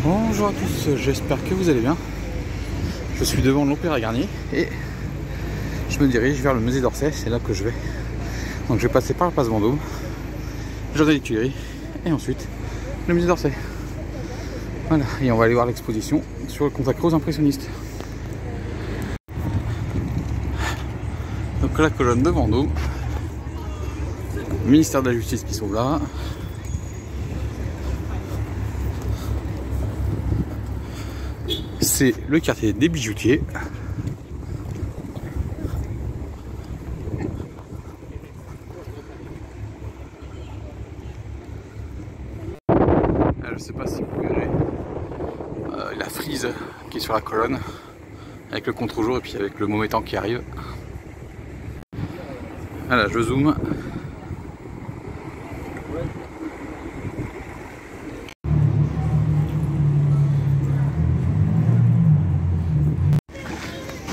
Bonjour à tous, j'espère que vous allez bien. Je suis devant l'Opéra Garnier et je me dirige vers le musée d'Orsay, c'est là que je vais. Donc je vais passer par la place Vendôme, le jardin des Tuileries et ensuite le musée d'Orsay. Voilà, et on va aller voir l'exposition sur le consacré aux impressionnistes. Donc la colonne de Vendôme, le ministère de la Justice qui sont là. C'est le quartier des bijoutiers. Je ne sais pas si vous verrez la frise qui est sur la colonne avec le contre-jour et puis avec le mauvais temps qui arrive. Voilà, je zoome.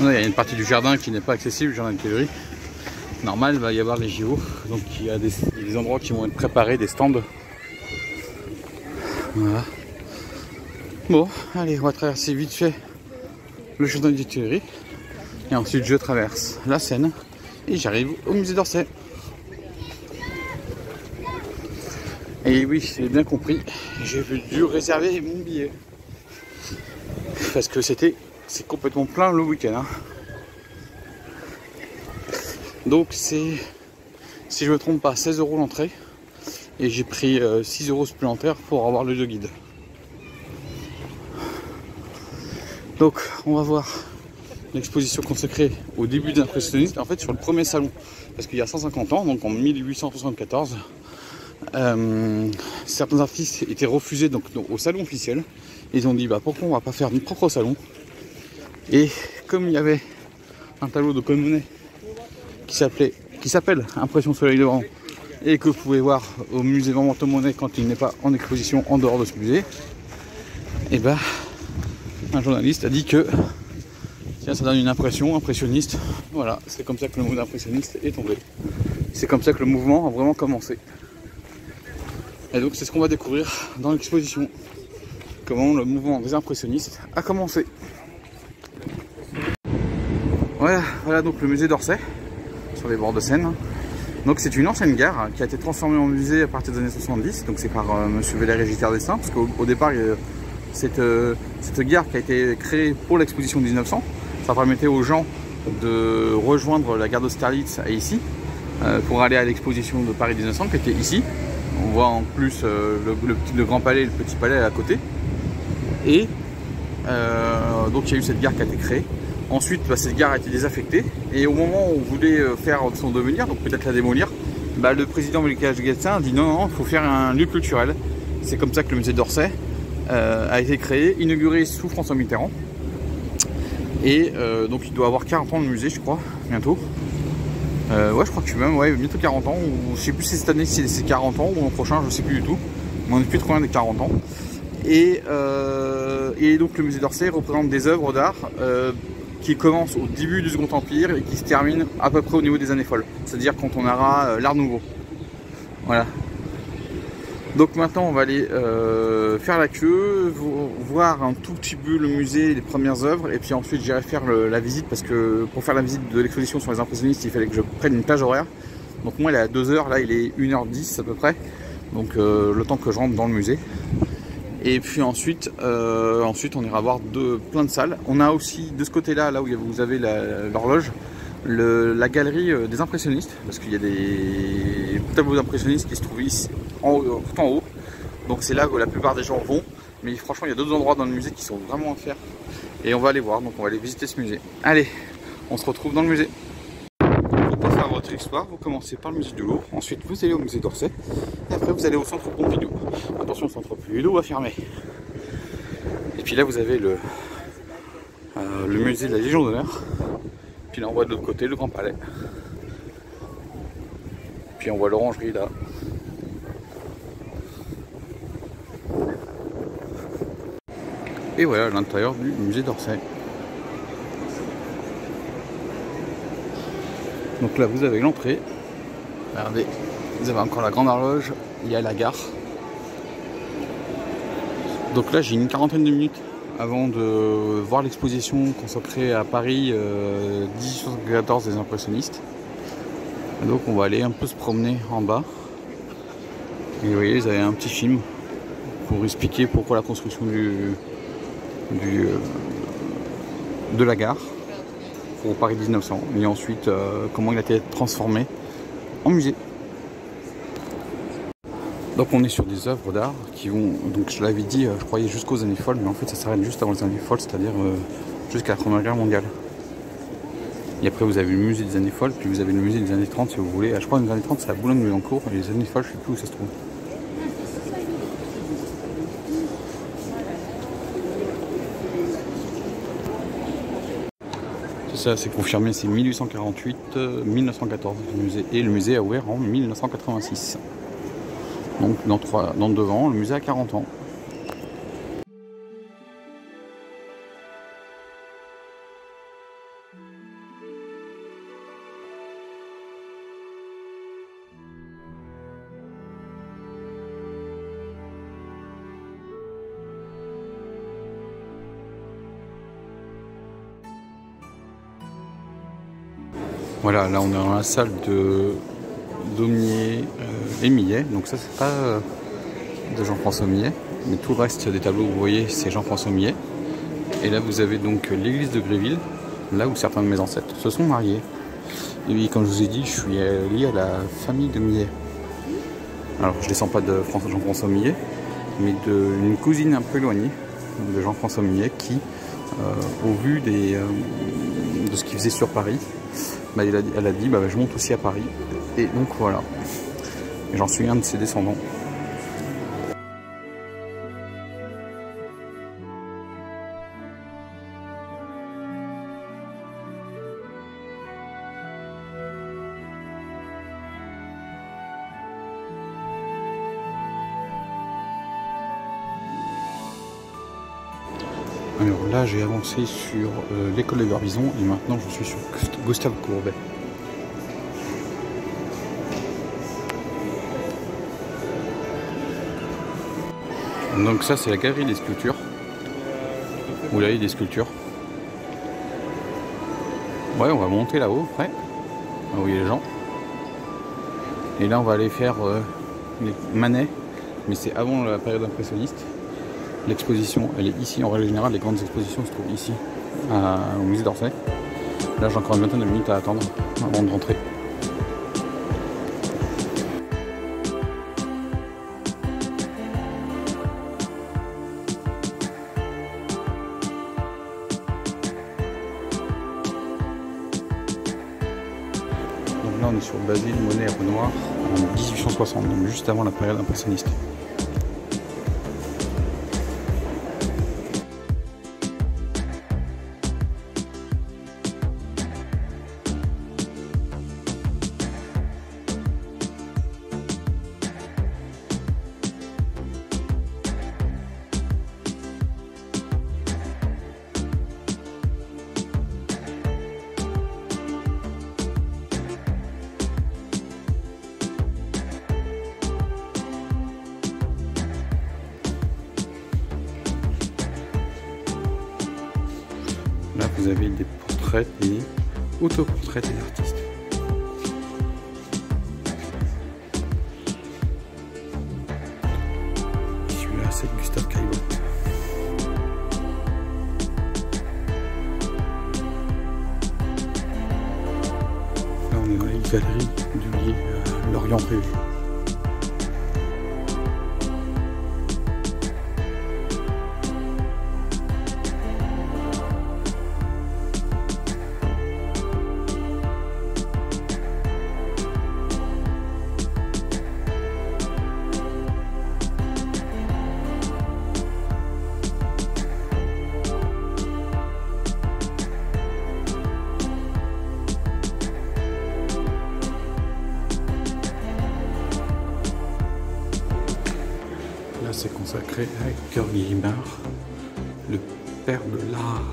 Il y a une partie du jardin qui n'est pas accessible, le jardin de Tuileries. Normal, il va y avoir les JO, donc il y a des endroits qui vont être préparés, des stands. Voilà. Bon, allez, on va traverser vite fait le jardin des Tuileries. Et ensuite, je traverse la Seine et j'arrive au musée d'Orsay. Et oui, j'ai bien compris, j'ai dû réserver mon billet. Parce que c'est complètement plein le week-end. Hein. Donc c'est, si je ne me trompe pas, 16 € l'entrée. Et j'ai pris 6 € supplémentaires pour avoir le guide. Donc on va voir l'exposition consacrée au début des impressionnistes, en fait sur le premier salon. Parce qu'il y a 150 ans, donc en 1874, certains artistes étaient refusés donc au salon officiel. Ils ont dit bah pourquoi on va pas faire notre propre salon. Et comme il y avait un tableau de Claude Monet qui s'appelle Impression Soleil Levant et que vous pouvez voir au musée Vendôme quand il n'est pas en exposition en dehors de ce musée, et ben un journaliste a dit que tiens, ça donne une impression impressionniste. Voilà, c'est comme ça que le mot d'impressionniste est tombé. C'est comme ça que le mouvement a vraiment commencé. Et donc c'est ce qu'on va découvrir dans l'exposition. Comment le mouvement des impressionnistes a commencé. Voilà donc le musée d'Orsay, sur les bords de Seine. Donc c'est une ancienne gare qui a été transformée en musée à partir des années 70. Donc c'est par monsieur Valéry Giscard d'Estaing, parce qu'au départ cette gare qui a été créée pour l'exposition de 1900, ça permettait aux gens de rejoindre la gare d'Austerlitz à Issy pour aller à l'exposition de Paris 1900 qui était ici. On voit en plus le Grand Palais et le Petit Palais à côté. Et donc il y a eu cette gare qui a été créée. Ensuite, cette gare a été désaffectée et au moment où on voulait faire son devenir, donc peut-être la démolir, le président Valéry Giscard d'Estaing a dit non, il faut faire un lieu culturel. C'est comme ça que le musée d'Orsay a été créé, inauguré sous François Mitterrand. Et donc il doit avoir 40 ans de musée, je crois, bientôt. Ouais, je crois que je suis même bientôt 40 ans, ou je sais plus si cette année c'est 40 ans ou l'an prochain, je sais plus du tout. Mais on est plus trop loin des 40 ans. Et donc le musée d'Orsay représente des œuvres d'art qui commencent au début du Second Empire et qui se terminent à peu près au niveau des années folles. C'est-à-dire quand on aura l'Art Nouveau. Voilà. Donc maintenant on va aller faire la queue, voir un tout petit peu le musée, les premières œuvres, et puis ensuite j'irai faire la visite, parce que pour faire la visite de l'exposition sur les impressionnistes, il fallait que je prenne une plage horaire. Donc moi il est à 2 h, là il est 1 h 10 à peu près, donc le temps que je rentre dans le musée. Et puis ensuite on ira voir plein de salles. On a aussi de ce côté-là, là où vous avez l'horloge, la galerie des impressionnistes, parce qu'il y a des tableaux d'impressionnistes qui se trouvent ici, tout en haut. Donc c'est là où la plupart des gens vont. Mais franchement, il y a d'autres endroits dans le musée qui sont vraiment à faire. Et on va aller voir, donc on va aller visiter ce musée. Allez, on se retrouve dans le musée. Pour faire votre histoire, vous commencez par le musée du Louvre, ensuite vous allez au musée d'Orsay, et après vous allez au centre Pompidou. Attention, le centre Pompidou va fermer. Et puis là vous avez le musée de la Légion d'honneur. Puis là on voit de l'autre côté le Grand Palais. Puis on voit l'orangerie là. Et voilà l'intérieur du musée d'Orsay. Donc là vous avez l'entrée. Regardez, vous avez encore la grande horloge, il y a la gare. Donc là j'ai une quarantaine de minutes avant de voir l'exposition consacrée à Paris 1814 des impressionnistes. Et donc on va aller un peu se promener en bas. Et vous voyez, ils avaient un petit film pour expliquer pourquoi la construction de la gare pour Paris 1900 et ensuite comment il a été transformé en musée. Donc on est sur des œuvres d'art qui vont, donc je l'avais dit, je croyais jusqu'aux années folles, mais en fait ça s'arrête juste avant les années folles, c'est-à-dire jusqu'à la Première Guerre mondiale. Et après vous avez le musée des années folles, puis vous avez le musée des années 30 si vous voulez. Je crois que les années 30 c'est à Boulogne-Billancourt, et les années folles je ne sais plus où ça se trouve. C'est ça, c'est confirmé, c'est 1848-1914 le musée, et le musée a ouvert en 1986. Donc dans 2 ans, le musée a 40 ans. Voilà, là on est dans la salle de Daumier et Millet, donc ça c'est pas de Jean-François Millet, mais tout le reste des tableaux que vous voyez c'est Jean-François Millet. Et là vous avez donc l'église de Gréville, là où certains de mes ancêtres se sont mariés. Et oui, comme je vous ai dit, je suis lié à la famille de Millet. Alors je descends pas de Jean-François Millet, mais d'une cousine un peu éloignée de Jean-François Millet qui, au vu de ce qu'il faisait sur Paris, bah, elle a dit bah, je monte aussi à Paris, et donc voilà, j'en suis un de ses descendants. Alors là j'ai avancé sur l'école de Barbizon et maintenant je suis sur Gustave Courbet. Donc ça c'est la galerie des sculptures. Vous voyez des sculptures. Ouais, on va monter là-haut après. Là où il y a les gens. Et là on va aller faire les Manet, mais c'est avant la période impressionniste. L'exposition elle est ici, en règle générale les grandes expositions se trouvent ici au musée d'Orsay. Là j'ai encore une vingtaine de minutes à attendre avant de rentrer. Donc là on est sur Basile, Monet et Renoir en 1860, donc juste avant la période impressionniste. Là vous avez des portraits et autoportraits des artistes. Celui-là c'est Gustave Caillebotte. Là on est dans les galeries du lieu Lorient Prévu. C'est consacré à Hector Guillemard, le père de l'art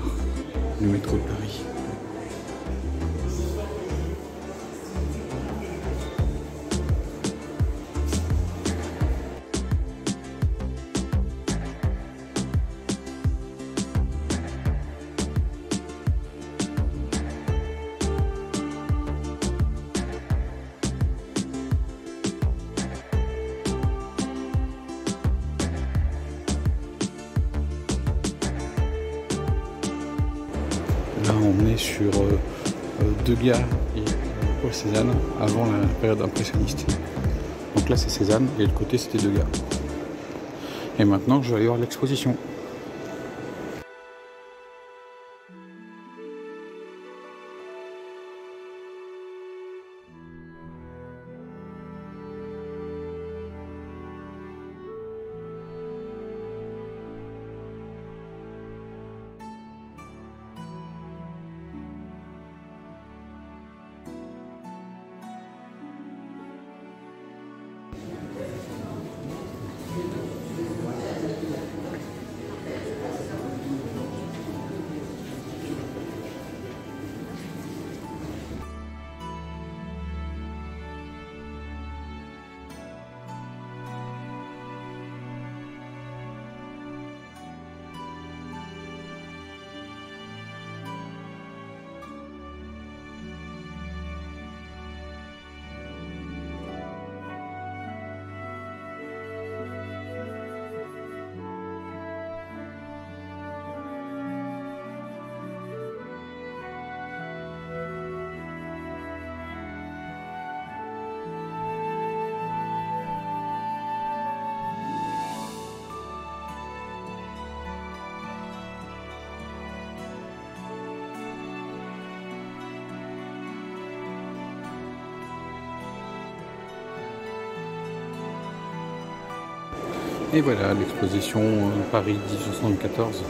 du métro de Paris. Là on est sur Degas et Paul Cézanne avant la période impressionniste. Donc là c'est Cézanne et de l'autre côté c'était Degas. Et maintenant je vais aller voir l'exposition. Et voilà, l'exposition Paris 1874.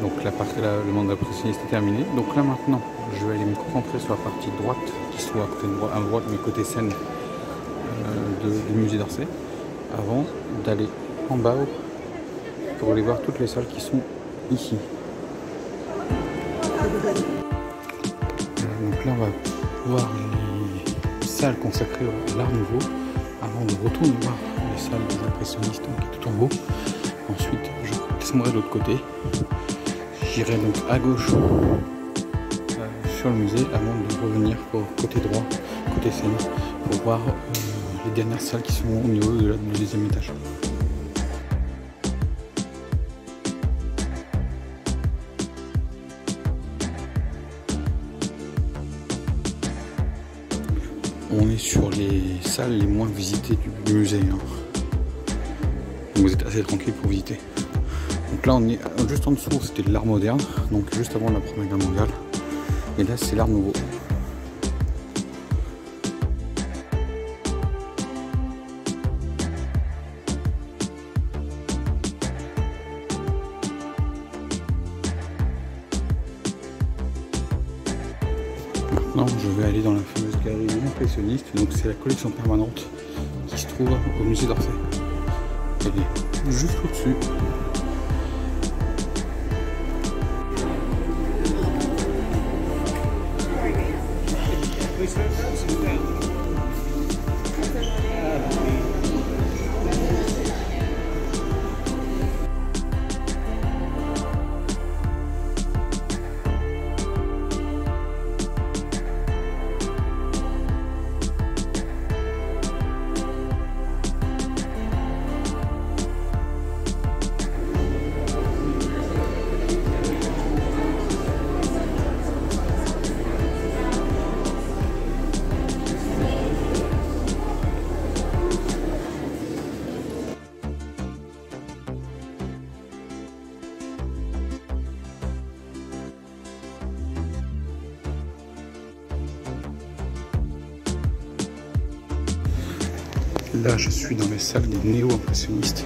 Donc le monde impressionniste est terminé. Donc là maintenant, je vais aller me concentrer sur la partie droite, qui soit à côté de à droite, mais côté scène du musée d'Orsay, avant d'aller en bas pour aller voir toutes les salles qui sont ici. Donc là on va voir les salles consacrées à l'art nouveau, avant de retourner voir les salles des impressionnistes qui est tout en haut. Ensuite je descendrai de l'autre côté, j'irai donc à gauche sur le musée avant de revenir pour côté droit, côté scène, pour voir les dernières salles qui sont au niveau du deuxième étage. On est sur les salles les moins visitées du musée. Hein. Vous êtes assez tranquille pour visiter. Donc là on est juste en dessous, c'était de l'art moderne, donc juste avant la Première Guerre mondiale. Et là c'est l'art nouveau. Maintenant je vais aller dans la fameuse galerie impressionniste, donc c'est la collection permanente qui se trouve au musée d'Orsay. Elle est juste au-dessus. Là, je suis dans les salles des néo-impressionnistes.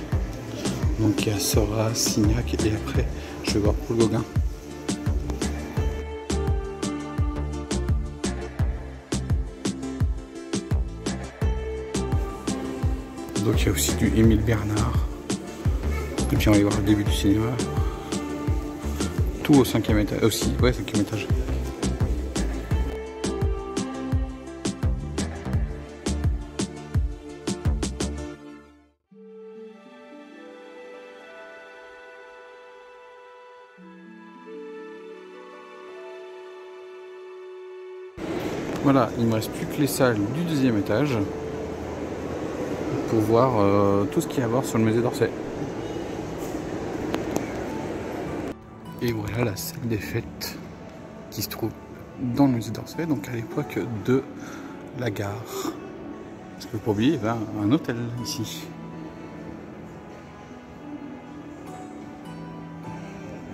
Donc, il y a Seurat, Signac, et après, je vais voir Paul Gauguin. Donc, il y a aussi du Émile Bernard. Et puis, on va y voir le début du cinéma. Tout au 5e étage. Aussi, ouais, 5e étage. Voilà, il ne me reste plus que les salles du 2e étage pour voir tout ce qu'il y a à voir sur le musée d'Orsay. Et voilà la salle des fêtes qui se trouve dans le musée d'Orsay, donc à l'époque de la gare. Parce que pour oublier, il y avait un hôtel ici.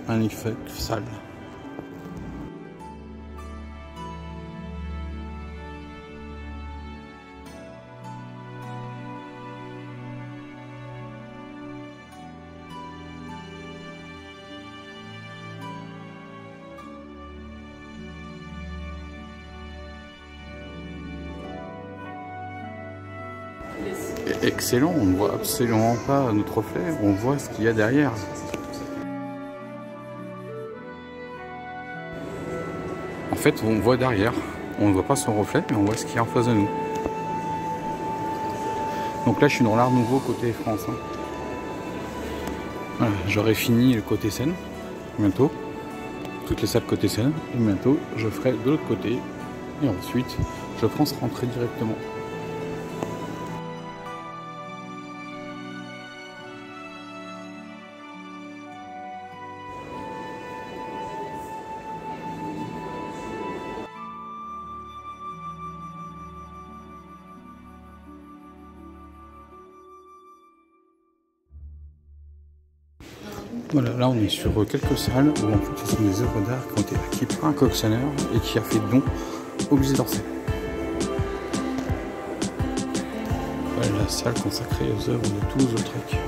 Magnifique salle. Excellent, on ne voit absolument pas notre reflet, on voit ce qu'il y a derrière. En fait, on voit derrière, on ne voit pas son reflet, mais on voit ce qu'il y a en face de nous. Donc là, je suis dans l'Art Nouveau côté France. Hein. Voilà, j'aurai fini le côté Seine, bientôt. Toutes les salles côté Seine, et bientôt, je ferai de l'autre côté. Et ensuite, je pense rentrer directement. Voilà, là on est sur quelques salles où en fait ce sont des œuvres d'art qui ont été acquis par un collectionneur et qui a fait don au musée d'Orsay. Voilà la salle consacrée aux œuvres de Toulouse-Lautrec.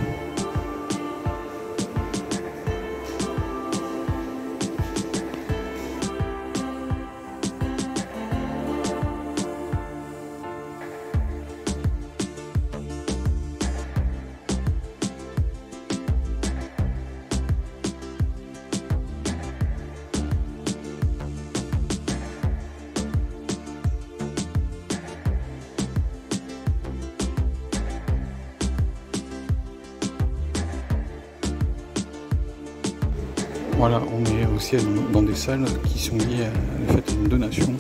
Voilà, on est aussi dans des salles qui sont liées à, en fait, une donation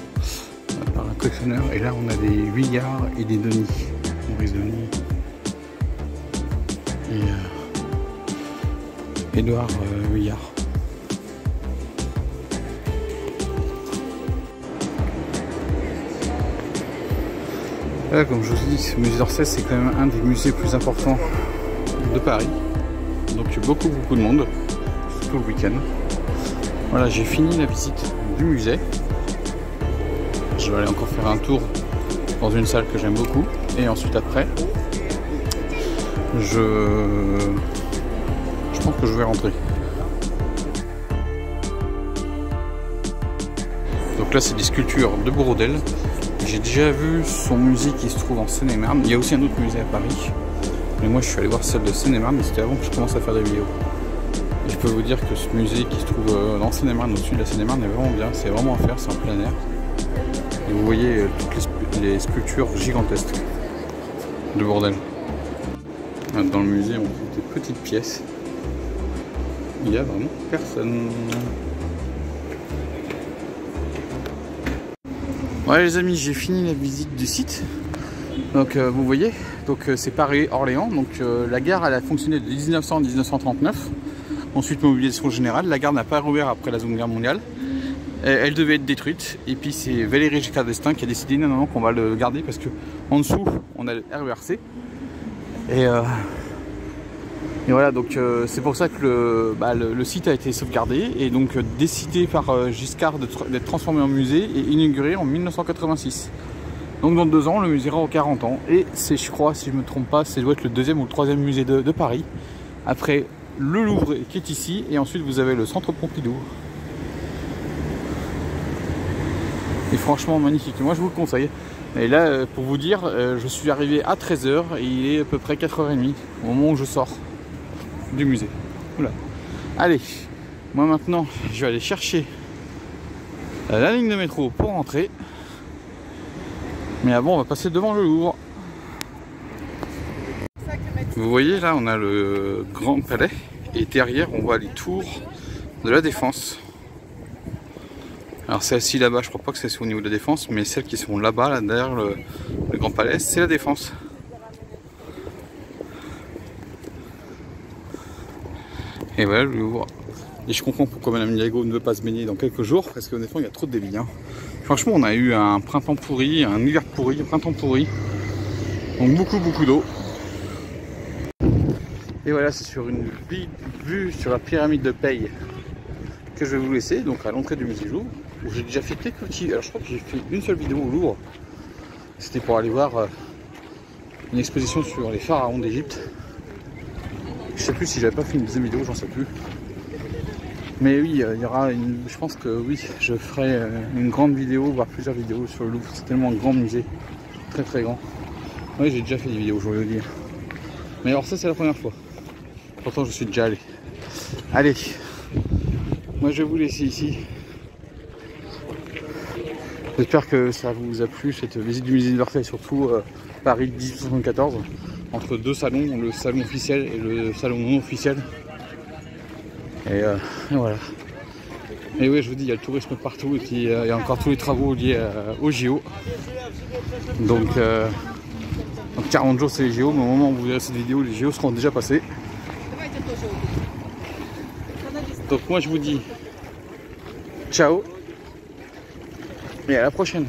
par un collectionneur. Et là, on a des Vuillard et des Denis. Maurice Denis. Et Édouard Vuillard. Là, comme je vous dis, ce musée d'Orsay, c'est quand même un des musées plus importants de Paris. Donc, il y a beaucoup de monde. Tout le week-end. Voilà, j'ai fini la visite du musée. Je vais aller encore faire un tour dans une salle que j'aime beaucoup. Et ensuite après, je pense que je vais rentrer. Donc là, c'est des sculptures de Bourdelle. J'ai déjà vu son musée qui se trouve en Seine-et-Marne. Il y a aussi un autre musée à Paris. Mais moi, je suis allé voir celle de Seine-et-Marne, mais c'était avant que je commence à faire des vidéos. Je peux vous dire que ce musée qui se trouve dans Seine-et-Marne, au-dessus de la Seine-et-Marne, est vraiment bien. C'est vraiment à faire, c'est en plein air. Et vous voyez toutes les sculptures gigantesques de Bourdelle. Dans le musée, on trouve des petites pièces. Il n'y a vraiment personne. Ouais les amis, j'ai fini la visite du site. Donc vous voyez, c'est Paris-Orléans. Donc la gare elle a fonctionné de 1900 à 1939. Ensuite, mobilisation générale. La gare n'a pas rouvert après la Seconde Guerre mondiale. Elle devait être détruite. Et puis, c'est Valéry Giscard d'Estaing qui a décidé non, qu'on va le garder parce qu'en dessous, on a le RERC. Et voilà, donc c'est pour ça que le site a été sauvegardé et donc décidé par Giscard d'être transformé en musée et inauguré en 1986. Donc, dans 2 ans, le musée aura 40 ans. Et c'est, je crois, si je ne me trompe pas, ça doit être le 2e ou le 3e musée de Paris. Après le Louvre qui est ici et ensuite vous avez le centre Pompidou et franchement magnifique, moi je vous le conseille. Et là pour vous dire je suis arrivé à 13 h et il est à peu près 4h30 au moment où je sors du musée. Oula. Allez, moi maintenant je vais aller chercher la ligne de métro pour rentrer, mais avant on va passer devant le Louvre. Vous voyez là on a le Grand Palais et derrière on voit les tours de la Défense. Alors celle-ci là-bas je crois pas que c'est au niveau de la Défense, mais celles qui sont là-bas là, derrière le Grand Palais c'est la Défense. Et voilà le Louvre. Et je comprends pourquoi Madame Hidalgo ne veut pas se baigner dans quelques jours, parce qu'honnêtement il y a trop de débit. Hein. Franchement on a eu un printemps pourri, un hiver pourri, un printemps pourri. Donc beaucoup d'eau. Et voilà, c'est sur une vue sur la pyramide de Paye que je vais vous laisser, donc à l'entrée du musée Louvre, où j'ai déjà fait quelques petits... Alors je crois que j'ai fait une seule vidéo au Louvre. C'était pour aller voir une exposition sur les pharaons d'Égypte. Je sais plus si j'avais pas fait une deuxième vidéo, j'en sais plus. Mais oui, il y aura une... Je pense que oui, je ferai une grande vidéo, voire plusieurs vidéos sur le Louvre. C'est tellement un grand musée, très grand. Oui, j'ai déjà fait des vidéos, je voulais le dire. Mais alors ça c'est la première fois. Pourtant je suis déjà allé. Allez, moi je vais vous laisser ici. J'espère que ça vous a plu cette visite du musée d'Orsay, surtout Paris 1874, entre deux salons, le salon officiel et le salon non officiel. Et voilà. Et oui, je vous dis, il y a le tourisme partout et puis il y a encore tous les travaux liés au JO. Donc 40 jours c'est les JO, mais au moment où vous verrez cette vidéo, les JO seront déjà passés. Donc moi je vous dis ciao et à la prochaine.